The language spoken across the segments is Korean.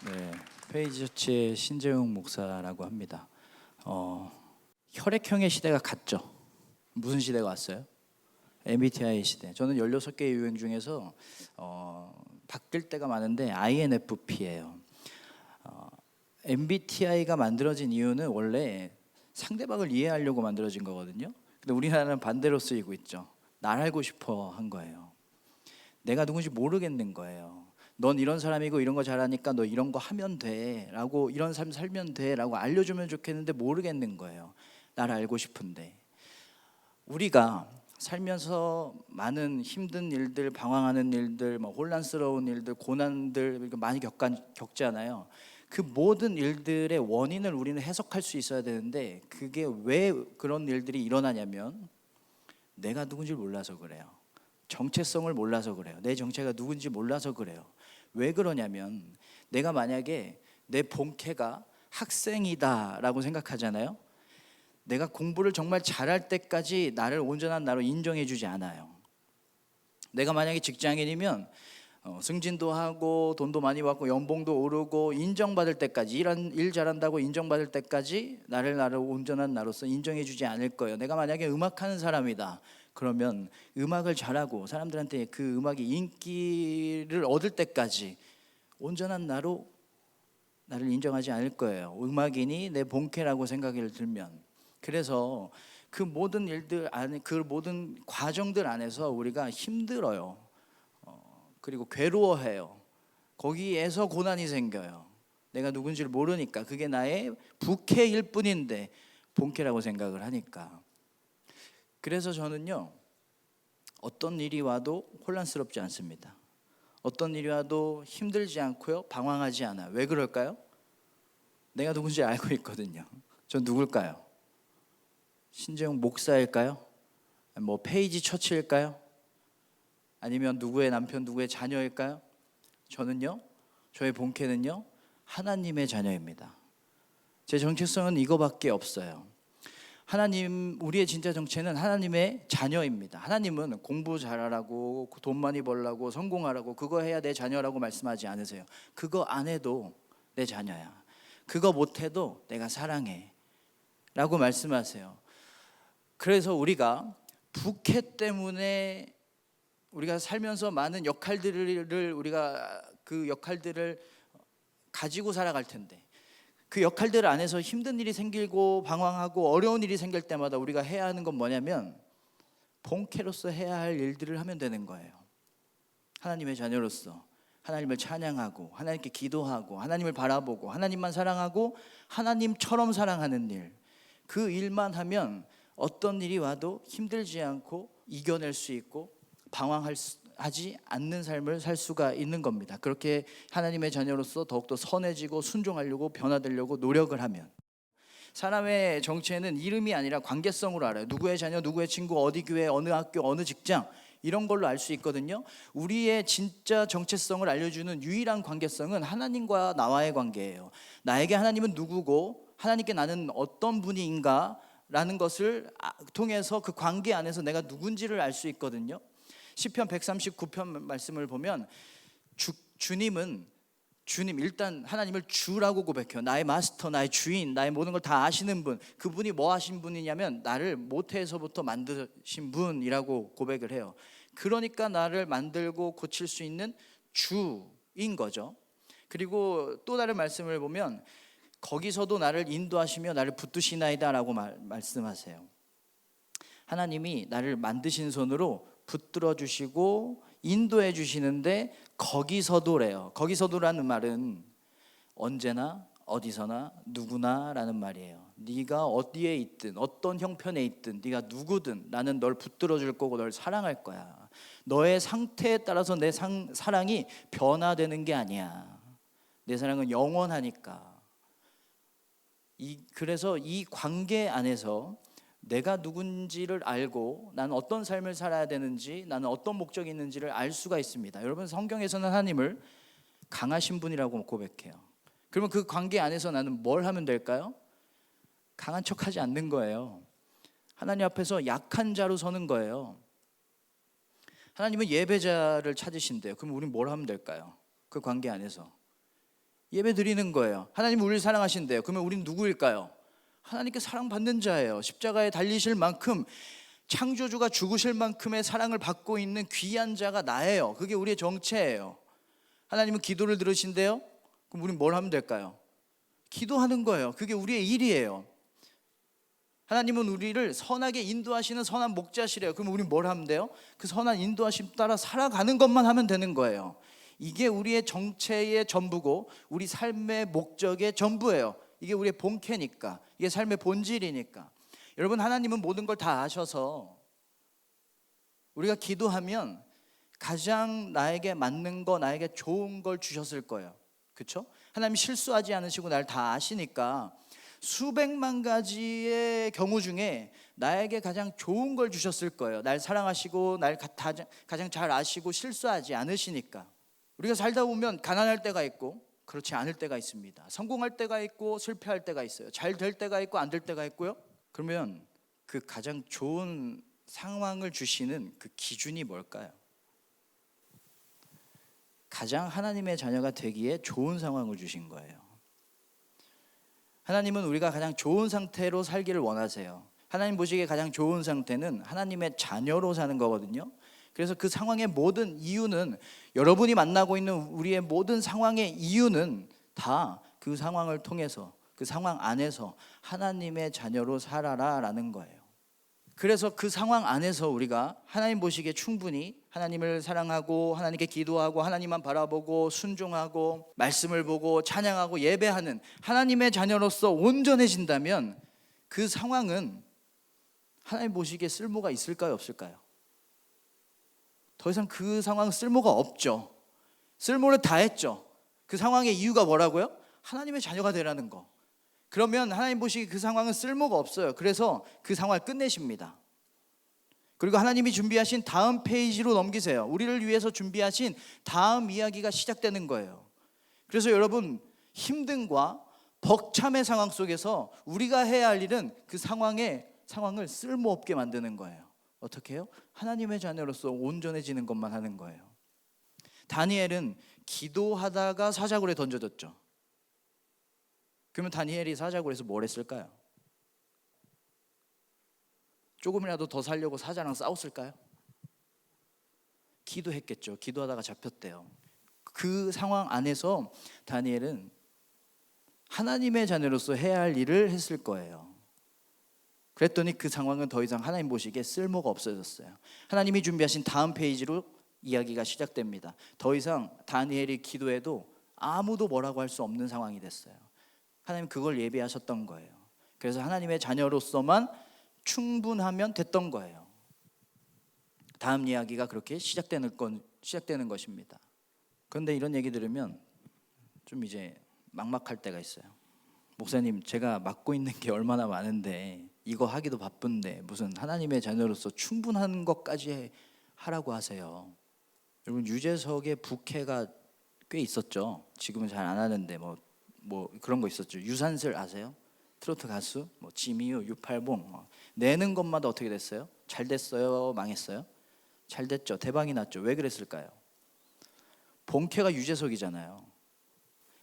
네, 페이지처치의 신재웅 목사라고 합니다. 혈액형의 시대가 갔죠. 무슨 시대가 왔어요? MBTI 시대. 저는 16개의 유형 중에서 바뀔 때가 많은데 INFP예요. MBTI가 만들어진 이유는 원래 상대방을 이해하려고 만들어진 거거든요. 근데 우리나라는 반대로 쓰이고 있죠. 날 알고 싶어 한 거예요. 내가 누군지 모르겠는 거예요. 넌 이런 사람이고 이런 거 잘하니까 너 이런 거 하면 돼 라고, 이런 삶 살면 돼 라고 알려주면 좋겠는데 모르겠는 거예요. 나를 알고 싶은데. 우리가 살면서 많은 힘든 일들, 방황하는 일들, 혼란스러운 일들, 고난들 많이 겪잖아요. 그 모든 일들의 원인을 우리는 해석할 수 있어야 되는데, 그게 왜 그런 일들이 일어나냐면 내가 누군지 몰라서 그래요. 정체성을 몰라서 그래요. 내 정체가 누군지 몰라서 그래요. 왜 그러냐면, 내가 만약에 내 본캐가 학생이다 라고 생각하잖아요. 내가 공부를 정말 잘할 때까지 나를 온전한 나로 인정해 주지 않아요. 내가 만약에 직장인이면 승진도 하고 돈도 많이 받고 연봉도 오르고 인정받을 때까지, 일 잘한다고 인정받을 때까지 나를 온전한 나로서 인정해 주지 않을 거예요. 내가 만약에 음악하는 사람이다 그러면 음악을 잘하고 사람들한테 그 음악이 인기를 얻을 때까지 온전한 나로 나를 인정하지 않을 거예요. 음악인이 내 본캐라고 생각이 들면. 그래서 그 모든 일들 안에, 그 모든 과정들 안에서 우리가 힘들어요. 그리고 괴로워해요. 거기에서 고난이 생겨요. 내가 누군지를 모르니까. 그게 나의 부캐일 뿐인데 본캐라고 생각을 하니까. 그래서 저는요, 어떤 일이 와도 혼란스럽지 않습니다. 어떤 일이 와도 힘들지 않고요, 방황하지 않아요. 왜 그럴까요? 내가 누군지 알고 있거든요. 전 누굴까요? 신재웅 목사일까요? 페이지 처치일까요? 아니면 누구의 남편, 누구의 자녀일까요? 저는요, 저의 본캐는요, 하나님의 자녀입니다. 제 정체성은 이거밖에 없어요. 하나님, 우리의 진짜 정체는 하나님의 자녀입니다. 하나님은 공부 잘하라고, 돈 많이 벌라고, 성공하라고, 그거 해야 내 자녀라고 말씀하지 않으세요. 그거 안 해도 내 자녀야. 그거 못해도 내가 사랑해 라고 말씀하세요. 그래서 우리가 부캐 때문에 우리가 살면서 많은 역할들을, 우리가 그 역할들을 가지고 살아갈 텐데, 그 역할들 안에서 힘든 일이 생기고 방황하고 어려운 일이 생길 때마다 우리가 해야 하는 건 뭐냐면, 본캐로서 해야 할 일들을 하면 되는 거예요. 하나님의 자녀로서 하나님을 찬양하고, 하나님께 기도하고, 하나님을 바라보고, 하나님만 사랑하고, 하나님처럼 사랑하는 일, 그 일만 하면 어떤 일이 와도 힘들지 않고 이겨낼 수 있고 방황하지 않는 삶을 살 수가 있는 겁니다. 그렇게 하나님의 자녀로서 더욱더 선해지고 순종하려고, 변화되려고 노력을 하면. 사람의 정체는 이름이 아니라 관계성으로 알아요. 누구의 자녀, 누구의 친구, 어디 교회, 어느 학교, 어느 직장, 이런 걸로 알 수 있거든요. 우리의 진짜 정체성을 알려주는 유일한 관계성은 하나님과 나와의 관계예요. 나에게 하나님은 누구고 하나님께 나는 어떤 분인가 라는 것을 통해서, 그 관계 안에서 내가 누군지를 알 수 있거든요. 시편 139편 말씀을 보면 주님, 일단 하나님을 주라고 고백해요. 나의 마스터, 나의 주인, 나의 모든 걸 다 아시는 분. 그분이 뭐 하신 분이냐면 나를 모태에서부터 만드신 분이라고 고백을 해요. 그러니까 나를 만들고 고칠 수 있는 주인 거죠. 그리고 또 다른 말씀을 보면 거기서도 나를 인도하시며 나를 붙드시나이다 라고 말씀하세요. 하나님이 나를 만드신 손으로 붙들어 주시고 인도해 주시는데, 거기서도래요. 거기서도라는 말은 언제나 어디서나 누구나라는 말이에요. 네가 어디에 있든 어떤 형편에 있든 네가 누구든 나는 널 붙들어 줄 거고 널 사랑할 거야. 너의 상태에 따라서 내 사랑이 변화되는 게 아니야. 내 사랑은 영원하니까. 그래서 이 관계 안에서 내가 누군지를 알고 나는 어떤 삶을 살아야 되는지, 나는 어떤 목적이 있는지를 알 수가 있습니다. 여러분, 성경에서는 하나님을 강하신 분이라고 고백해요. 그러면 그 관계 안에서 나는 뭘 하면 될까요? 강한 척하지 않는 거예요. 하나님 앞에서 약한 자로 서는 거예요. 하나님은 예배자를 찾으신대요. 그럼 우린 뭘 하면 될까요? 그 관계 안에서 예배 드리는 거예요. 하나님 우리를 사랑하신대요. 그러면 우린 누구일까요? 하나님께 사랑받는 자예요. 십자가에 달리실 만큼, 창조주가 죽으실 만큼의 사랑을 받고 있는 귀한 자가 나예요. 그게 우리의 정체예요. 하나님은 기도를 들으신대요. 그럼 우린 뭘 하면 될까요? 기도하는 거예요. 그게 우리의 일이에요. 하나님은 우리를 선하게 인도하시는 선한 목자시래요. 그럼 우린 뭘 하면 돼요? 그 선한 인도하심 따라 살아가는 것만 하면 되는 거예요. 이게 우리의 정체의 전부고 우리 삶의 목적의 전부예요. 이게 우리의 본캐니까, 이게 삶의 본질이니까. 여러분, 하나님은 모든 걸 다 아셔서 우리가 기도하면 가장 나에게 맞는 거, 나에게 좋은 걸 주셨을 거예요. 그렇죠? 하나님 실수하지 않으시고 날 다 아시니까 수백만 가지의 경우 중에 나에게 가장 좋은 걸 주셨을 거예요. 날 사랑하시고 날 가장 잘 아시고 실수하지 않으시니까. 우리가 살다 보면 가난할 때가 있고 그렇지 않을 때가 있습니다. 성공할 때가 있고 실패할 때가 있어요. 잘 될 때가 있고 안 될 때가 있고요. 그러면 그 가장 좋은 상황을 주시는 그 기준이 뭘까요? 가장 하나님의 자녀가 되기에 좋은 상황을 주신 거예요. 하나님은 우리가 가장 좋은 상태로 살기를 원하세요. 하나님 보시기에 가장 좋은 상태는 하나님의 자녀로 사는 거거든요. 그래서 그 상황의 모든 이유는, 여러분이 만나고 있는 우리의 모든 상황의 이유는 다 그 상황을 통해서, 그 상황 안에서 하나님의 자녀로 살아라라는 거예요. 그래서 그 상황 안에서 우리가 하나님 보시기에 충분히 하나님을 사랑하고 하나님께 기도하고 하나님만 바라보고 순종하고 말씀을 보고 찬양하고 예배하는 하나님의 자녀로서 온전해진다면 그 상황은 하나님 보시기에 쓸모가 있을까요, 없을까요? 더 이상 그 상황은 쓸모가 없죠. 쓸모를 다했죠. 그 상황의 이유가 뭐라고요? 하나님의 자녀가 되라는 거. 그러면 하나님 보시기에 그 상황은 쓸모가 없어요. 그래서 그 상황을 끝내십니다. 그리고 하나님이 준비하신 다음 페이지로 넘기세요. 우리를 위해서 준비하신 다음 이야기가 시작되는 거예요. 그래서 여러분, 힘듦과 벅참의 상황 속에서 우리가 해야 할 일은 그 상황을 쓸모없게 만드는 거예요. 어떻게 해요? 하나님의 자녀로서 온전해지는 것만 하는 거예요. 다니엘은 기도하다가 사자굴에 던져졌죠. 그러면 다니엘이 사자굴에서 뭘 했을까요? 조금이라도 더 살려고 사자랑 싸웠을까요? 기도했겠죠. 기도하다가 잡혔대요. 그 상황 안에서 다니엘은 하나님의 자녀로서 해야 할 일을 했을 거예요. 그랬더니 그 상황은 더 이상 하나님 보시기에 쓸모가 없어졌어요. 하나님이 준비하신 다음 페이지로 이야기가 시작됩니다. 더 이상 다니엘이 기도해도 아무도 뭐라고 할 수 없는 상황이 됐어요. 하나님 그걸 예비하셨던 거예요. 그래서 하나님의 자녀로서만 충분하면 됐던 거예요. 다음 이야기가 그렇게 시작되는 것입니다. 그런데 이런 얘기 들으면 좀 이제 막막할 때가 있어요. 목사님, 제가 맡고 있는 게 얼마나 많은데 이거 하기도 바쁜데 무슨 하나님의 자녀로서 충분한 것까지 하라고 하세요. 여러분, 유재석의 부캐가 꽤 있었죠. 지금은 잘 안 하는데 뭐 그런 거 있었죠. 유산슬 아세요? 트로트 가수 지미유, 유팔봉 내는 것마다 어떻게 됐어요? 잘 됐어요? 망했어요? 잘 됐죠. 대박이 났죠. 왜 그랬을까요? 본캐가 유재석이잖아요.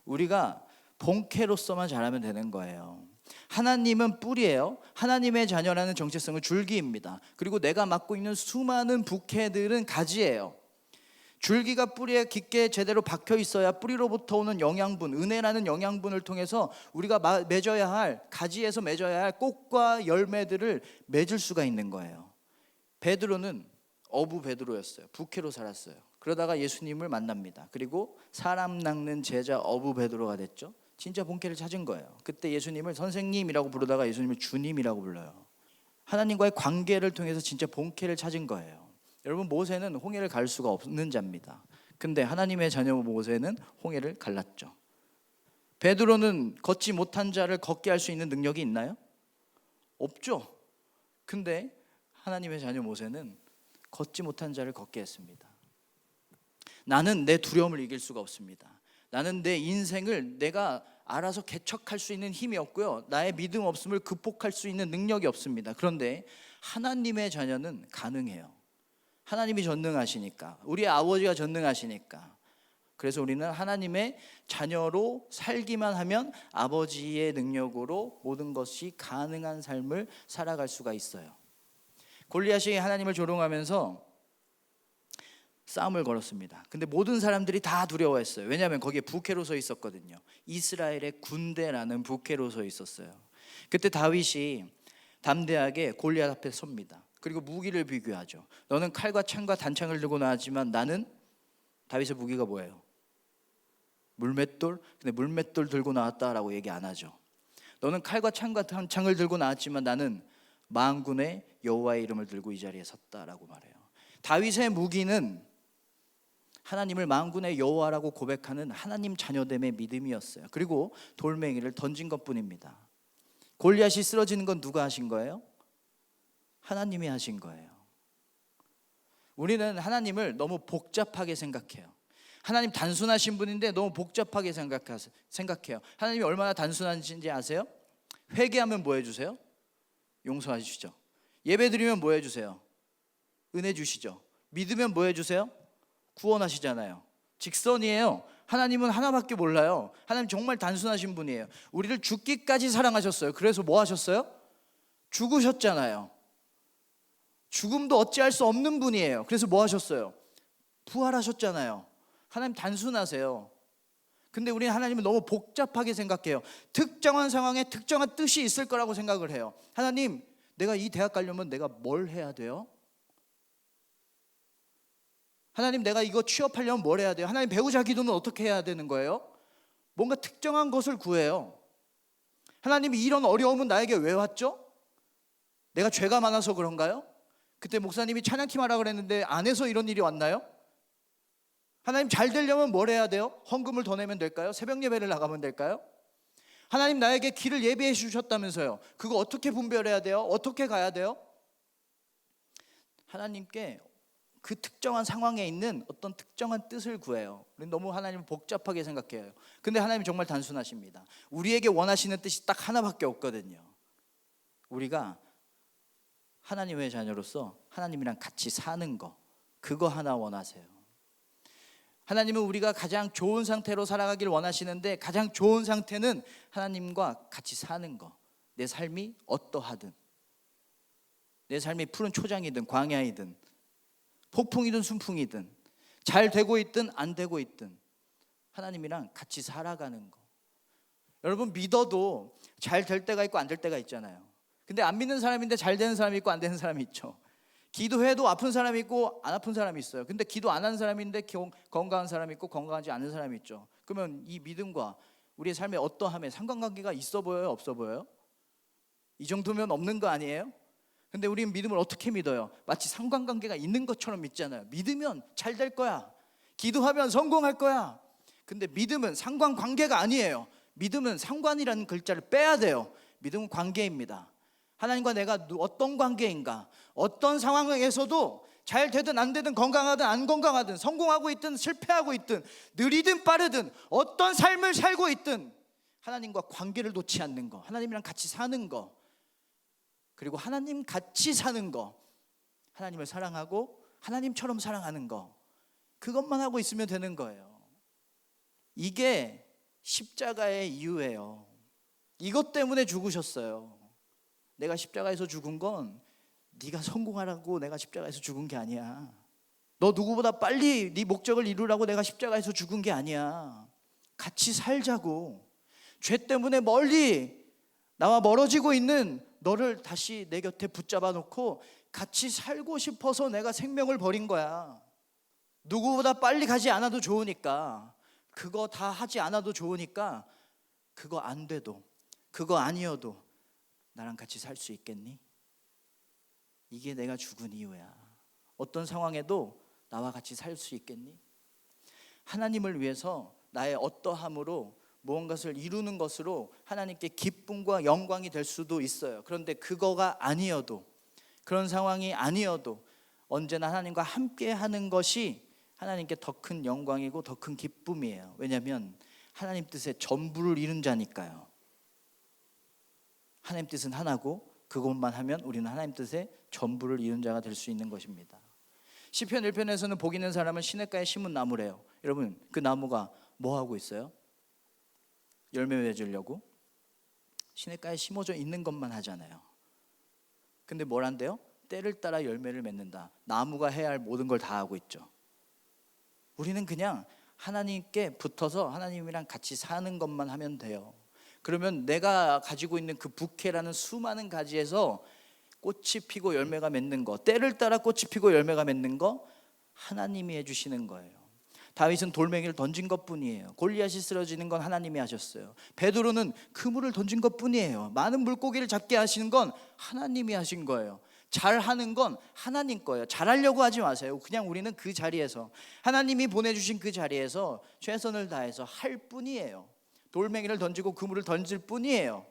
우리가 본캐로서만 잘하면 되는 거예요. 하나님은 뿌리예요. 하나님의 자녀라는 정체성은 줄기입니다. 그리고 내가 맡고 있는 수많은 부캐들은 가지예요. 줄기가 뿌리에 깊게 제대로 박혀 있어야 뿌리로부터 오는 영양분, 은혜라는 영양분을 통해서 우리가 맺어야 할, 가지에서 맺어야 할 꽃과 열매들을 맺을 수가 있는 거예요. 베드로는 어부 베드로였어요. 부캐로 살았어요. 그러다가 예수님을 만납니다. 그리고 사람 낚는 제자 어부 베드로가 됐죠. 진짜 본캐를 찾은 거예요. 그때 예수님을 선생님이라고 부르다가 예수님을 주님이라고 불러요. 하나님과의 관계를 통해서 진짜 본캐를 찾은 거예요. 여러분, 모세는 홍해를 갈 수가 없는 자입니다. 근데 하나님의 자녀 모세는 홍해를 갈랐죠. 베드로는 걷지 못한 자를 걷게 할 수 있는 능력이 있나요? 없죠. 근데 하나님의 자녀 모세는 걷지 못한 자를 걷게 했습니다. 나는 내 두려움을 이길 수가 없습니다. 나는 내 인생을 내가 알아서 개척할 수 있는 힘이 없고요. 나의 믿음 없음을 극복할 수 있는 능력이 없습니다. 그런데 하나님의 자녀는 가능해요. 하나님이 전능하시니까, 우리 아버지가 전능하시니까. 그래서 우리는 하나님의 자녀로 살기만 하면 아버지의 능력으로 모든 것이 가능한 삶을 살아갈 수가 있어요. 골리앗이 하나님을 조롱하면서 싸움을 걸었습니다. 근데 모든 사람들이 다 두려워했어요. 왜냐하면 거기에 부캐로 서 있었거든요. 이스라엘의 군대라는 부캐로 서 있었어요. 그때 다윗이 담대하게 골리앗 앞에 섭니다. 그리고 무기를 비교하죠. 너는 칼과 창과 단창을 들고 나왔지만 나는, 다윗의 무기가 뭐예요? 물맷돌? 근데 물맷돌 들고 나왔다라고 얘기 안 하죠. 너는 칼과 창과 단창을 들고 나왔지만 나는 만군의 여호와의 이름을 들고 이 자리에 섰다라고 말해요. 다윗의 무기는 하나님을 만군의 여호와라고 고백하는 하나님 자녀됨의 믿음이었어요. 그리고 돌멩이를 던진 것뿐입니다. 골리앗이 쓰러지는 건 누가 하신 거예요? 하나님이 하신 거예요. 우리는 하나님을 너무 복잡하게 생각해요. 하나님 단순하신 분인데 너무 복잡하게 생각해요. 하나님이 얼마나 단순하신지 아세요? 회개하면 뭐 해주세요? 용서해 주시죠. 예배 드리면 뭐 해주세요? 은혜 주시죠. 믿으면 뭐 해주세요? 구원하시잖아요. 직선이에요. 하나님은 하나밖에 몰라요. 하나님 정말 단순하신 분이에요. 우리를 죽기까지 사랑하셨어요. 그래서 뭐 하셨어요? 죽으셨잖아요. 죽음도 어찌할 수 없는 분이에요. 그래서 뭐 하셨어요? 부활하셨잖아요. 하나님 단순하세요. 근데 우리는 하나님을 너무 복잡하게 생각해요. 특정한 상황에 특정한 뜻이 있을 거라고 생각을 해요. 하나님, 내가 이 대학 가려면 내가 뭘 해야 돼요? 하나님, 내가 이거 취업하려면 뭘 해야 돼요? 하나님, 배우자 기도는 어떻게 해야 되는 거예요? 뭔가 특정한 것을 구해요. 하나님이 이런 어려움은 나에게 왜 왔죠? 내가 죄가 많아서 그런가요? 그때 목사님이 찬양팀 하라 그랬는데 안 해서 이런 일이 왔나요? 하나님, 잘 되려면 뭘 해야 돼요? 헌금을 더 내면 될까요? 새벽 예배를 나가면 될까요? 하나님, 나에게 길을 예비해 주셨다면서요. 그거 어떻게 분별해야 돼요? 어떻게 가야 돼요? 하나님께 그 특정한 상황에 있는 어떤 특정한 뜻을 구해요. 우리는 너무 하나님을 복잡하게 생각해요. 근데 하나님이 정말 단순하십니다. 우리에게 원하시는 뜻이 딱 하나밖에 없거든요. 우리가 하나님의 자녀로서 하나님이랑 같이 사는 거, 그거 하나 원하세요. 하나님은 우리가 가장 좋은 상태로 살아가길 원하시는데 가장 좋은 상태는 하나님과 같이 사는 거. 내 삶이 어떠하든, 내 삶이 푸른 초장이든 광야이든 폭풍이든 순풍이든 잘 되고 있든 안 되고 있든 하나님이랑 같이 살아가는 거. 여러분, 믿어도 잘 될 때가 있고 안 될 때가 있잖아요. 근데 안 믿는 사람인데 잘 되는 사람이 있고 안 되는 사람이 있죠. 기도해도 아픈 사람이 있고 안 아픈 사람이 있어요. 근데 기도 안 하는 사람인데 건강한 사람이 있고 건강하지 않은 사람이 있죠. 그러면 이 믿음과 우리의 삶의 어떠함에 상관관계가 있어 보여요? 없어 보여요? 이 정도면 없는 거 아니에요? 근데 우리는 믿음을 어떻게 믿어요? 마치 상관관계가 있는 것처럼 믿잖아요. 믿으면 잘 될 거야. 기도하면 성공할 거야. 근데 믿음은 상관관계가 아니에요. 믿음은 상관이라는 글자를 빼야 돼요. 믿음은 관계입니다. 하나님과 내가 어떤 관계인가? 어떤 상황에서도 잘 되든 안 되든 건강하든 안 건강하든 성공하고 있든 실패하고 있든 느리든 빠르든 어떤 삶을 살고 있든 하나님과 관계를 놓지 않는 거, 하나님이랑 같이 사는 거, 그리고 하나님 같이 사는 거, 하나님을 사랑하고 하나님처럼 사랑하는 거, 그것만 하고 있으면 되는 거예요. 이게 십자가의 이유예요. 이것 때문에 죽으셨어요. 내가 십자가에서 죽은 건 네가 성공하라고 내가 십자가에서 죽은 게 아니야. 너 누구보다 빨리 네 목적을 이루라고 내가 십자가에서 죽은 게 아니야. 같이 살자고. 죄 때문에 멀리 나와 멀어지고 있는 너를 다시 내 곁에 붙잡아 놓고 같이 살고 싶어서 내가 생명을 버린 거야. 누구보다 빨리 가지 않아도 좋으니까, 그거 다 하지 않아도 좋으니까, 그거 안 돼도, 그거 아니어도 나랑 같이 살 수 있겠니? 이게 내가 죽은 이유야. 어떤 상황에도 나와 같이 살 수 있겠니? 하나님을 위해서 나의 어떠함으로 무언가를 이루는 것으로 하나님께 기쁨과 영광이 될 수도 있어요. 그런데 그거가 아니어도, 그런 상황이 아니어도 언제나 하나님과 함께 하는 것이 하나님께 더 큰 영광이고 더 큰 기쁨이에요. 왜냐하면 하나님 뜻의 전부를 이룬 자니까요. 하나님 뜻은 하나고 그것만 하면 우리는 하나님 뜻의 전부를 이룬 자가 될 수 있는 것입니다. 시편 1편에서는 복 있는 사람은 시냇가에 심은 나무래요. 여러분, 그 나무가 뭐 하고 있어요? 열매 맺으려고 시냇가에 심어져 있는 것만 하잖아요. 근데 뭘 한대요? 때를 따라 열매를 맺는다. 나무가 해야 할 모든 걸 다 하고 있죠. 우리는 그냥 하나님께 붙어서 하나님이랑 같이 사는 것만 하면 돼요. 그러면 내가 가지고 있는 그 부케라는 수많은 가지에서 꽃이 피고 열매가 맺는 거, 때를 따라 꽃이 피고 열매가 맺는 거 하나님이 해주시는 거예요. 다윗은 돌멩이를 던진 것뿐이에요. 골리앗이 쓰러지는 건 하나님이 하셨어요. 베드로는 그물을 던진 것뿐이에요. 많은 물고기를 잡게 하시는 건 하나님이 하신 거예요. 잘하는 건 하나님 거예요. 잘하려고 하지 마세요. 그냥 우리는 그 자리에서 하나님이 보내주신 그 자리에서 최선을 다해서 할 뿐이에요. 돌멩이를 던지고 그물을 던질 뿐이에요.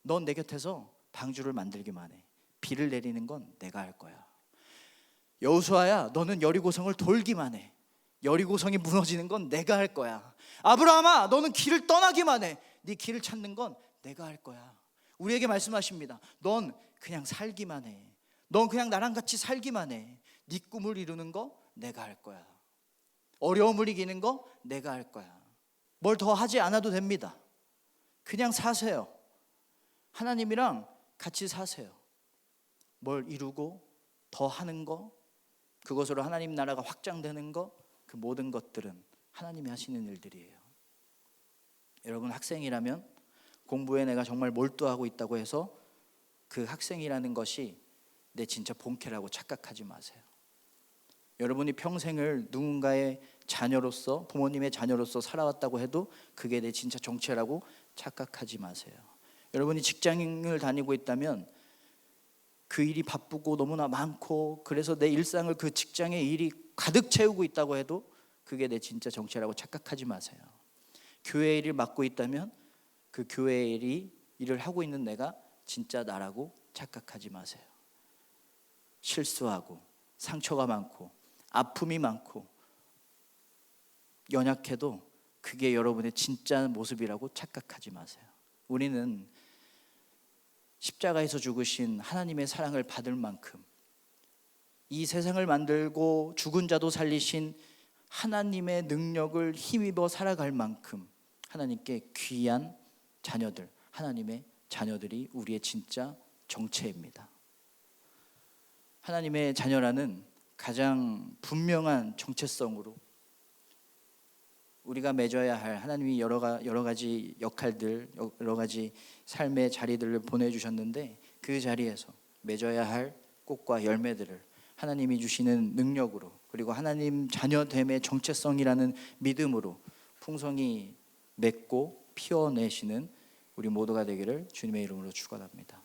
넌 내 곁에서 방주를 만들기만 해. 비를 내리는 건 내가 할 거야. 여호수아야, 너는 여리고성을 돌기만 해. 여리고성이 무너지는 건 내가 할 거야. 아브라함아, 너는 길을 떠나기만 해. 네 길을 찾는 건 내가 할 거야. 우리에게 말씀하십니다. 넌 그냥 살기만 해. 넌 그냥 나랑 같이 살기만 해. 네 꿈을 이루는 거 내가 할 거야. 어려움을 이기는 거 내가 할 거야. 뭘 더 하지 않아도 됩니다. 그냥 사세요. 하나님이랑 같이 사세요. 뭘 이루고 더 하는 거, 그것으로 하나님 나라가 확장되는 거, 그 모든 것들은 하나님이 하시는 일들이에요. 여러분, 학생이라면 공부에 내가 정말 몰두하고 있다고 해서 그 학생이라는 것이 내 진짜 본캐라고 착각하지 마세요. 여러분이 평생을 누군가의 자녀로서, 부모님의 자녀로서 살아왔다고 해도 그게 내 진짜 정체라고 착각하지 마세요. 여러분이 직장을 다니고 있다면 그 일이 바쁘고 너무나 많고 그래서 내 일상을 그 직장의 일이 가득 채우고 있다고 해도 그게 내 진짜 정체라고 착각하지 마세요. 교회 일을 맡고 있다면 그 교회 일을 하고 있는 내가 진짜 나라고 착각하지 마세요. 실수하고 상처가 많고 아픔이 많고 연약해도 그게 여러분의 진짜 모습이라고 착각하지 마세요. 우리는 십자가에서 죽으신 하나님의 사랑을 받을 만큼, 이 세상을 만들고 죽은 자도 살리신 하나님의 능력을 힘입어 살아갈 만큼 하나님께 귀한 자녀들, 하나님의 자녀들이 우리의 진짜 정체입니다. 하나님의 자녀라는 가장 분명한 정체성으로 우리가 맺어야 할, 하나님이 여러 가지 역할들, 여러 가지 삶의 자리들을 보내주셨는데 그 자리에서 맺어야 할 꽃과 열매들을 하나님이 주시는 능력으로, 그리고 하나님 자녀됨의 정체성이라는 믿음으로 풍성히 맺고 피워내시는 우리 모두가 되기를 주님의 이름으로 축원합니다.